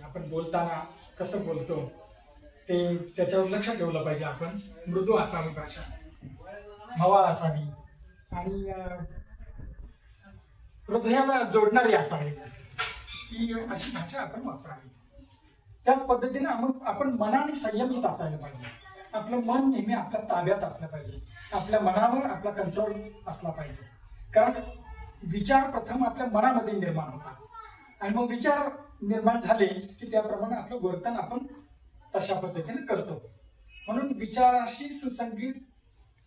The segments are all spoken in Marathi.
पाहिजे, आपण बोलताना कसं बोलतो ते त्याच्यावर लक्ष ठेवलं पाहिजे. आपण मृदू असावी भाषा, हवा असावी आणि हृदयाला जोडणारी असावी, की अशी भाषा आपण वापरावी. त्याच पद्धतीने मग आपण मनाने संयमित असायला पाहिजे. आपलं मन नेहमी आपल्या ताब्यात असलं पाहिजे, आपल्या मनावर आपला कंट्रोल असला पाहिजे. कारण विचार प्रथम आपल्या मनामध्ये निर्माण होतात आणि मग विचार निर्माण झाले की त्याप्रमाणे आपलं वर्तन आपण तशा पद्धतीने करतो. म्हणून विचाराशी सुसंगीत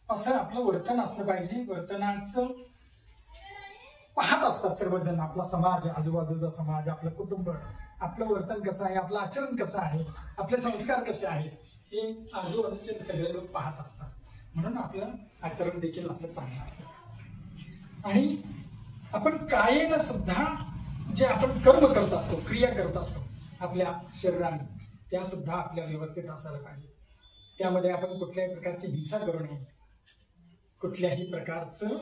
असं आपलं वर्तन असलं पाहिजे. वर्तनाचं पाहत असतात सर्वजण, आपला समाज, आजूबाजूचा समाज, आपलं कुटुंब, आपलं वर्तन कसं आहे, आपलं आचरण कसं आहे, आपले संस्कार कसे आहेत, हे आजूबाजूचे सगळे लोक पाहत असतात. म्हणून आपलं आचरण देखील आपलं चांगलं असतं. आणि आपण कायेला सुद्धा जे आपण कर्म करत असतो, क्रिया करत असतो आपल्या शरीराने, त्या सुद्धा आपल्या व्यवस्थित असायला पाहिजे. त्यामध्ये आपण कुठल्याही प्रकारची हिंसा करू नये, कुठल्याही प्रकारचं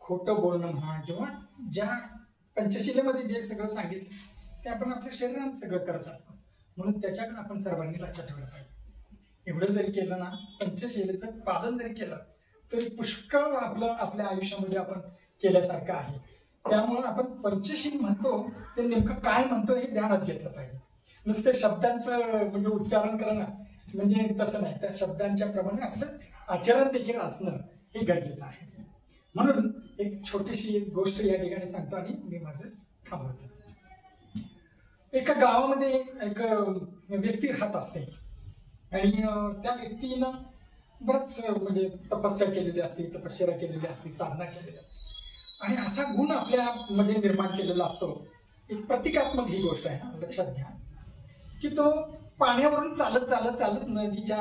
खोटं बोलणं म्हणा किंवा ज्या पंचशिलेमध्ये जे सगळं सांगितलं ते आपण आपल्या शरीरात सगळं करत असतो. म्हणून त्याच्याकडे आपण सर्वांनी लक्षात ठेवलं पाहिजे. एवढं जरी केलं ना, पंचशिलेचं पालन जरी केलं तरी पुष्कळ आपलं आपल्या आयुष्यामध्ये आपण केल्यासारखं आहे. त्यामुळे आपण पंचशील म्हणतो ते नेमकं काय म्हणतो हे ध्यानात घेतलं पाहिजे. नुसते शब्दांचं म्हणजे उच्चारण करणं म्हणजे तसं नाही, त्या शब्दांच्या प्रमाणे आपलं आचरण देखील असणं हे गरजेचं आहे. म्हणून एक छोटीशी एक गोष्ट या ठिकाणी सांगतो आणि मी माझं थांबवतो. एका गावामध्ये एक व्यक्ती राहत असते आणि त्या व्यक्तीनं बरंच म्हणजे तपस्या केलेली असते, तपश्चर्या केलेली असते, साधना केलेली असते आणि असा गुण आपल्यामध्ये निर्माण केलेला असतो. एक प्रतिकात्मक ही गोष्ट आहे, लक्षात घ्या, की तो पाण्यावरून चालत चालत चालत नदीच्या